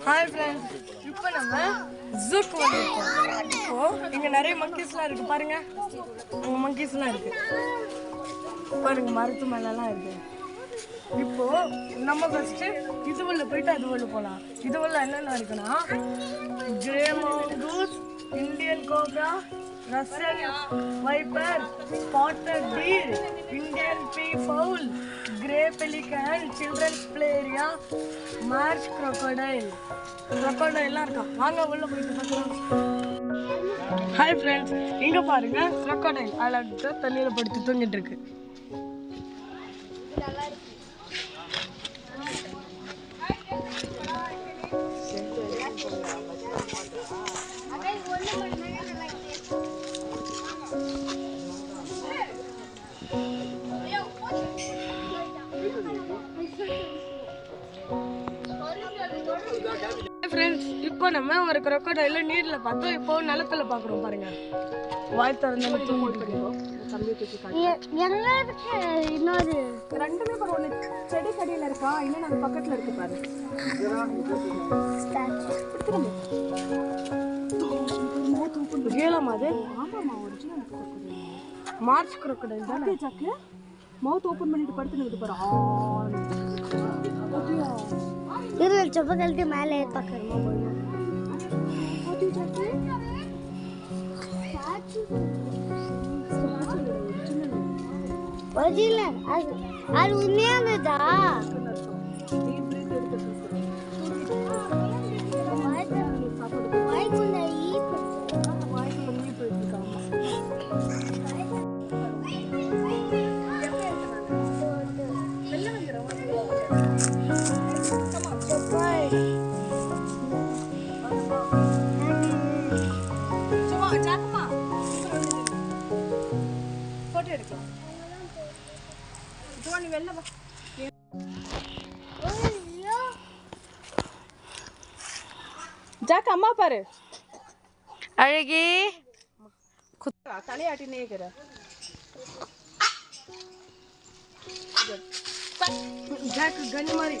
Hi friends, இப்போ நம்ம ஜூக்கு வந்திருக்கோம். இப்போ இங்க நிறைய monkeysலாம் இருக்கு பாருங்க. அங்க monkeysலாம் இருக்கு. பாருங்க மரத்து மேலலாம் இருக்கு. இப்போ நம்ம ஃபர்ஸ்ட் இது உள்ள போயிட்டு அது உள்ள போலாம். இது உள்ள என்னென்ன இருக்குன்னா grey mongoose, Indian cobra, Russian viper, spotted deer, Indian peafowl, grey pelican, children's play area, marsh crocodile இருக்கா. வாங்க உள்ள போயிட்டு பார்க்கலாம். ஹாய் ஃப்ரெண்ட்ஸ், இங்க பாருங்க crocodile அழகா தண்ணியில படுத்து தூங்கிட்டு இருக்கு. ஃப்ரெண்ட்ஸ், இப்போ நம்ம ஒரு crocodile நீர்ல பார்த்தோம். இப்போ நிலத்துல பாக்குறோம் பாருங்க. வாய் திறந்து தூங்கிட்டு இருக்கோம். இன்னொரு ரெண்டுமே பாரு, ஒன்று செடி கடியில இருக்கா, இன்னும் நம்ம பக்கத்துல இருக்கு பாரு. ரியலாமா அது? ஆமாமா, ஒரிஜினல் மார்ச் crocodile தானே. சாக்கு மவுத் ஓபன் பண்ணிட்டு படுத்துட்டு பாரு. இரு செப்ப கழட்டி மேலே பார்க்கணுமா போய். ஒரிஜினல் அது உண்மையானதா? ஜாக் அம்மா பாரு, அழகி தலையாட்டினே இருக்கிற. ஜாக் கனி மாதிரி